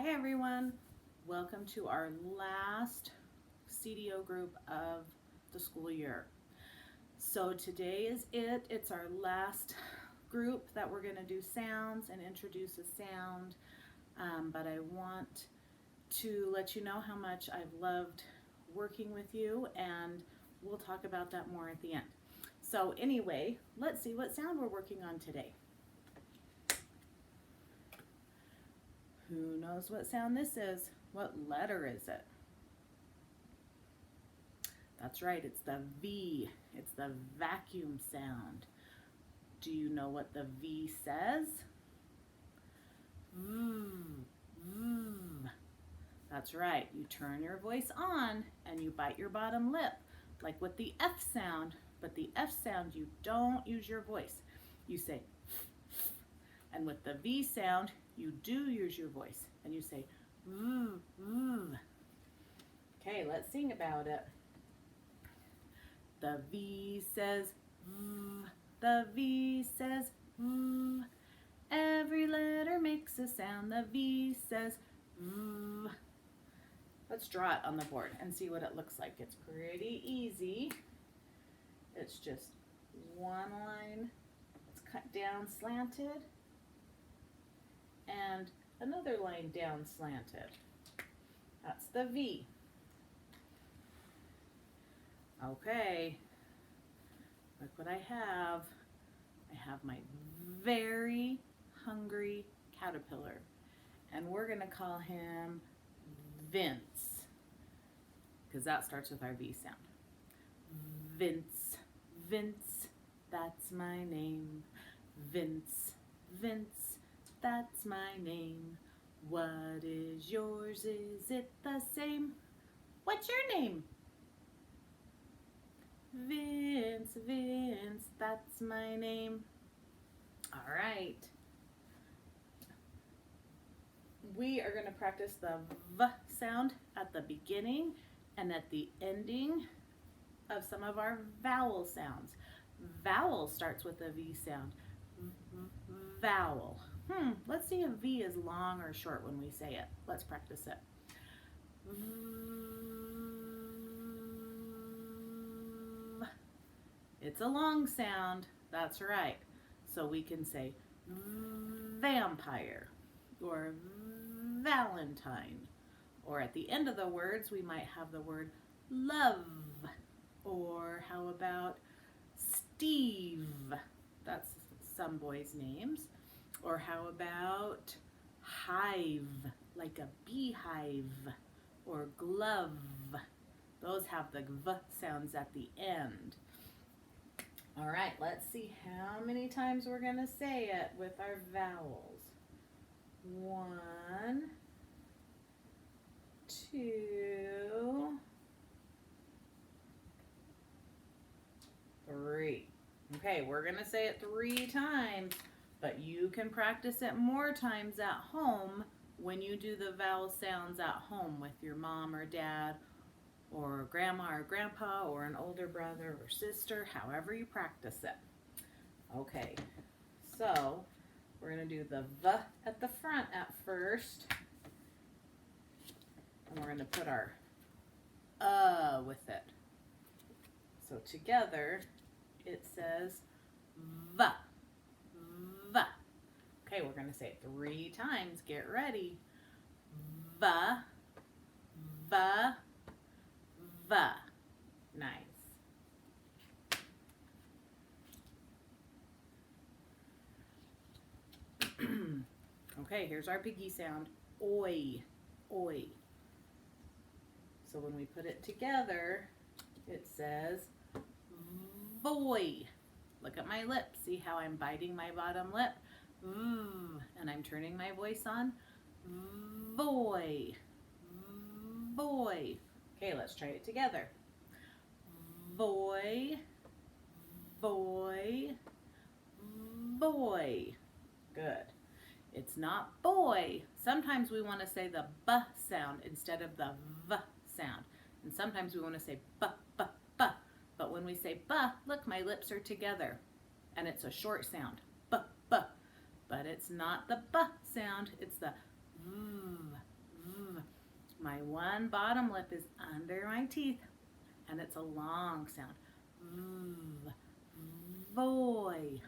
Hi everyone, welcome to our last CDO group of the school year. So today is it's our last group that we're going to do sounds and introduce a sound, but I want to let you know how much I've loved working with you, and we'll talk about that more at the end. So anyway, let's see what sound we're working on today. Who knows what sound this is? What letter is it? That's right, it's the V. It's the vacuum sound. Do you know what the V says? That's right, you turn your voice on and you bite your bottom lip, like with the F sound, but the F sound you don't use your voice. You say, and with the V sound, you do use your voice, and you say, Okay, let's sing about it. The V says, the V says, every letter makes a sound. The V says, Let's draw it on the board and see what it looks like. It's pretty easy. It's just one line. It's cut down slanted, and another line down slanted. That's the V. Okay, look what I have. I have my very hungry caterpillar, and we're gonna call him Vince, because that starts with our V sound. Vince, Vince, that's my name. Vince, Vince, that's my name. What is yours? Is it the same? What's your name? Vince, Vince, that's my name. All right. We are going to practice the V sound at the beginning and at the ending of some of our vowel sounds. Vowel starts with a V sound. Vowel. Let's see if V is long or short when we say it. Let's practice it. It's a long sound. That's right. So we can say vampire or Valentine. Or at the end of the words, we might have the word love. Or how about Steve? That's some boys' names. Or how about hive, like a beehive. Or glove. Those have the V sounds at the end. All right, let's see how many times we're going to say it with our vowels. 1, 2, 3. Okay, we're going to say it 3 times, but you can practice it more times at home when you do the vowel sounds at home with your mom or dad or grandma or grandpa or an older brother or sister, however you practice it. Okay, so we're going to do the V at the front at first, and we're going to put our with it. So together it says V, V. Okay, we're going to say it 3 times. Get ready. V, V, V. Nice. Okay, here's our piggy sound. Oi, oi. So when we put it together, it says voy. Look at my lip. See how I'm biting my bottom lip? And I'm turning my voice on. Voy, voy. Okay, let's try it together. Voy, voy, voy. Good. It's not boy. Sometimes we want to say the B sound instead of the V sound. And sometimes we want to say B, B, B. But when we say B, look, my lips are together. And it's a short sound. B, B. But it's not the B sound. It's the V, V. My one bottom lip is under my teeth, and it's a long sound. V. Voy.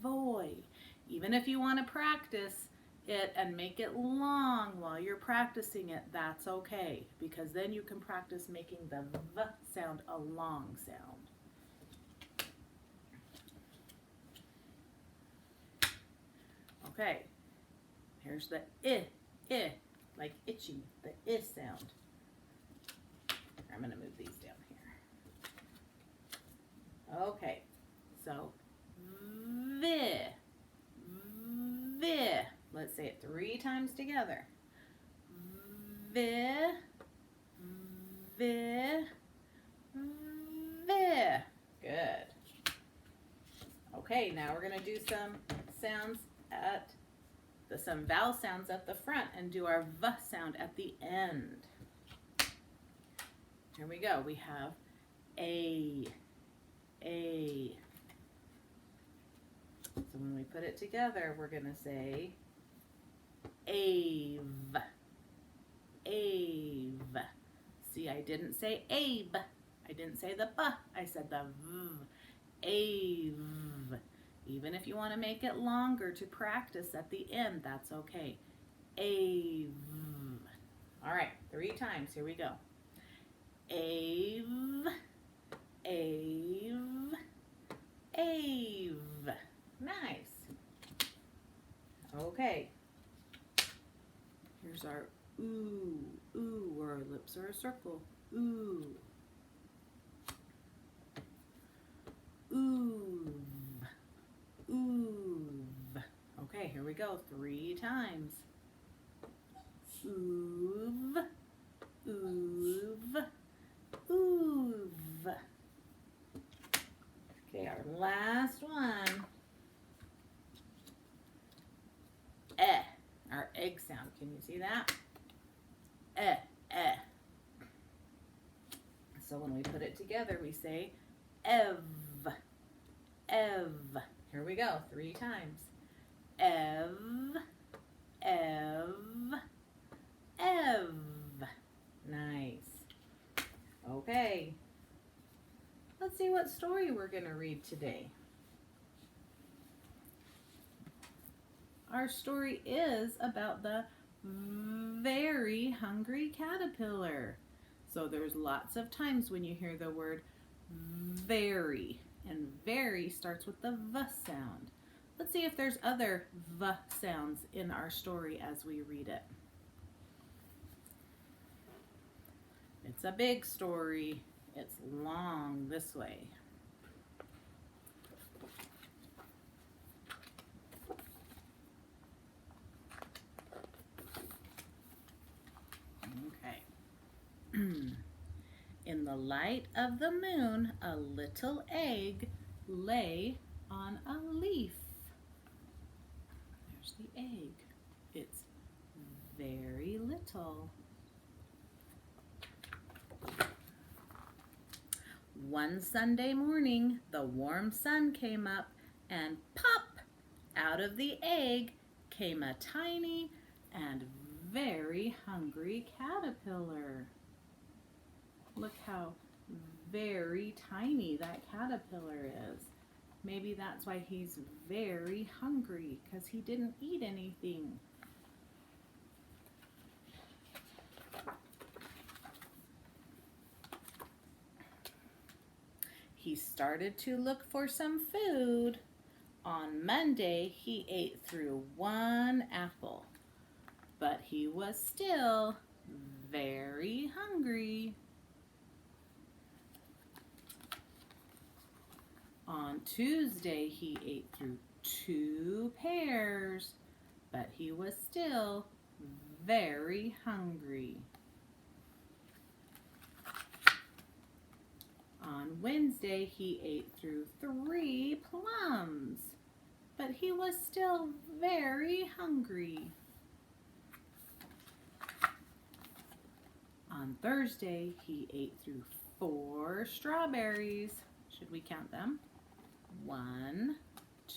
Voy. Even if you want to practice it and make it long while you're practicing it, that's okay, because then you can practice making the V sound a long sound. Okay, here's the I, like itchy, the I sound. I'm going to move these down here. Okay, so V, V. Let's say it 3 times together. V, V, V. Good. Okay, now we're going to do some sounds some vowel sounds at the front and do our V sound at the end. Here we go. We have A. So when we put it together, we're going to say Ave. Ave. See, I didn't say Abe. I didn't say the B. I said the V. Ave. Even if you want to make it longer to practice at the end, that's okay. Ave. All right, 3 times. Here we go. Ave. Ave. Ave. Nice. Okay. Here's our ooh. Ooh, where our lips are a circle. Ooh. Ooh. Ooh. Okay, here we go. 3 times. Oov. Oov. Oov. Okay, our last one. Eh. Our egg sound. Can you see that? Eh, eh. So when we put it together, we say ev. Ev. Here we go. 3 times. Ev. Ev. Ev. Nice. Okay. Let's see what story we're going to read today. Our story is about the very hungry caterpillar. So there's lots of times when you hear the word very, and very starts with the V sound. Let's see if there's other V sounds in our story as we read it. It's a big story. It's long this way. Okay. In the light of the moon, a little egg lay on a leaf. There's the egg. It's very little. One Sunday morning, the warm sun came up, and pop! Out of the egg came a tiny and very hungry caterpillar. Look how very tiny that caterpillar is. Maybe that's why he's very hungry, because he didn't eat anything. He started to look for some food. On Monday, he ate through 1 apple, but he was still very hungry. On Tuesday, he ate through 2 pears, but he was still very hungry. On Wednesday, he ate through 3 plums, but he was still very hungry. On Thursday, he ate through 4 strawberries. Should we count them? 1,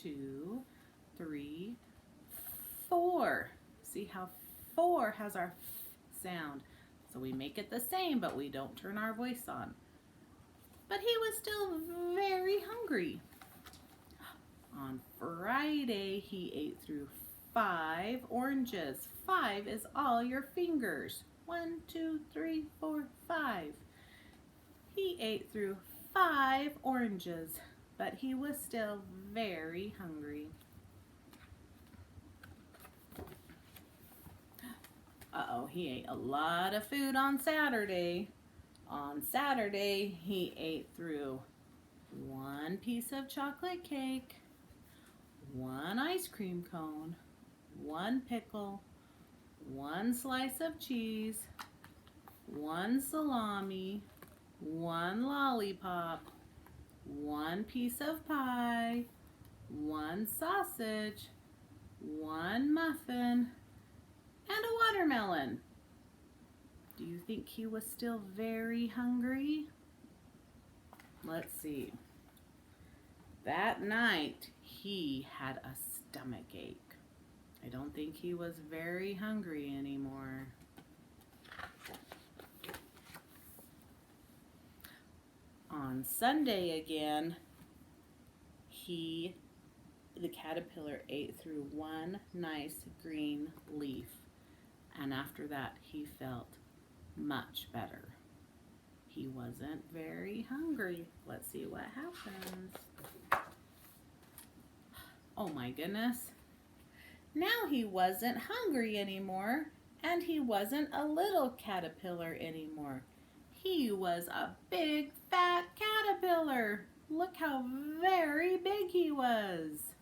2, 3, 4. See how 4 has our f sound. So we make it the same, but we don't turn our voice on. But he was still very hungry. On Friday, he ate through 5 oranges. 5 is all your fingers. 1, 2, 3, 4, 5. He ate through 5 oranges, but he was still very hungry. Uh-oh, he ate a lot of food on Saturday. On Saturday, he ate through 1 piece of chocolate cake, 1 ice cream cone, 1 pickle, 1 slice of cheese, 1 salami, 1 lollipop, 1 piece of pie, 1 sausage, 1 muffin, and a watermelon. Do you think he was still very hungry? Let's see. That night, he had a stomach ache. I don't think he was very hungry anymore. On Sunday again, the caterpillar ate through 1 nice green leaf. And after that, he felt much better. He wasn't very hungry. Let's see what happens. Oh my goodness. Now he wasn't hungry anymore, and he wasn't a little caterpillar anymore. He was a big fat caterpillar. Look how very big he was.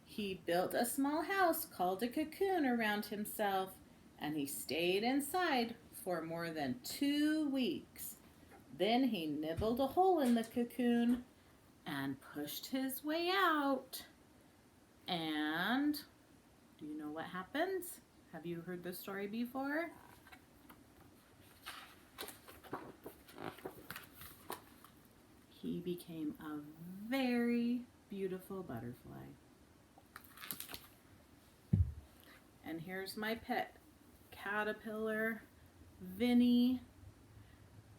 He built a small house called a cocoon around himself, and he stayed inside for more than 2 weeks. Then he nibbled a hole in the cocoon and pushed his way out. And do you know what happens? Have you heard this story before? He became a very beautiful butterfly. And here's my pet caterpillar, Vinny.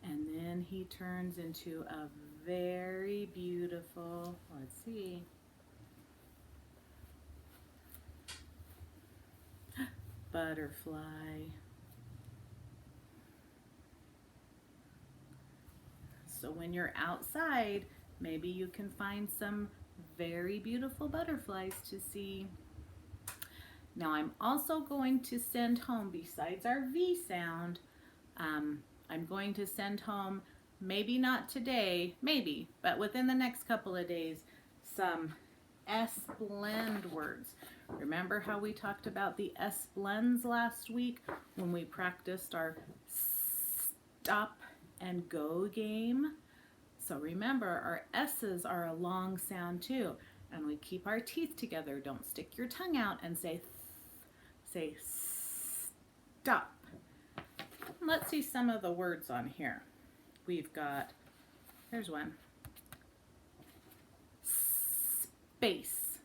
And then he turns into a very beautiful, let's see, butterfly. So when you're outside, maybe you can find some very beautiful butterflies to see. Now I'm also going to send home, besides our V sound, I'm going to send home, maybe not today, maybe, but within the next couple of days, some S-blend words. Remember how we talked about the S-blends last week when we practiced our stop and go game? So remember, our S's are a long sound too, and we keep our teeth together. Don't stick your tongue out and say stop. Let's see some of the words on here. We've got, here's one. Space.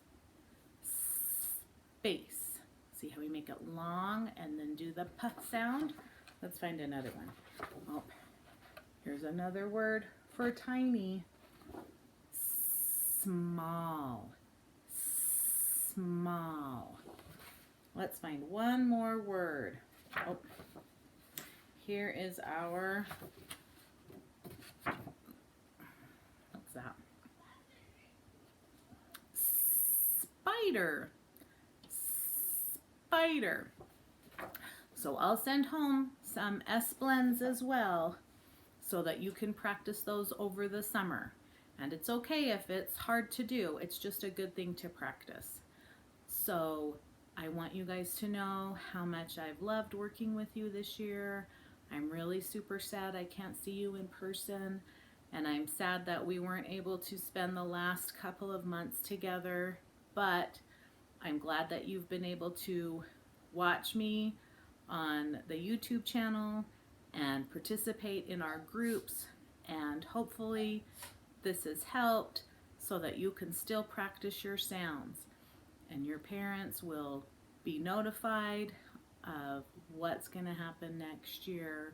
Space. See how we make it long and then do the p sound? Let's find another one. Oh, here's another word for tiny. Small. Small. Let's find one more word. Oh, here is our, what's that? Spider. Spider. So I'll send home some S-blends as well so that you can practice those over the summer. And it's okay if it's hard to do. It's just a good thing to practice. So I want you guys to know how much I've loved working with you this year. I'm really super sad I can't see you in person, and I'm sad that we weren't able to spend the last couple of months together, but I'm glad that you've been able to watch me on the YouTube channel and participate in our groups, and hopefully this has helped so that you can still practice your sounds. and your parents will be notified of what's going to happen next year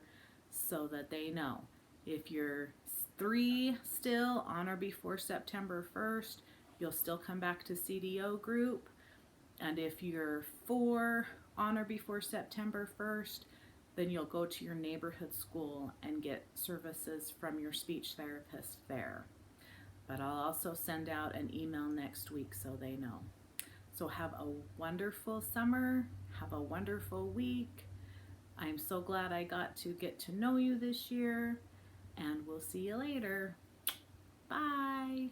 so that they know. If you're 3 still on or before September 1st, you'll still come back to CDO group. And if you're 4 on or before September 1st, then you'll go to your neighborhood school and get services from your speech therapist there. But I'll also send out an email next week so they know. So have a wonderful summer. Have a wonderful week. I'm so glad I got to get to know you this year, and we'll see you later. Bye.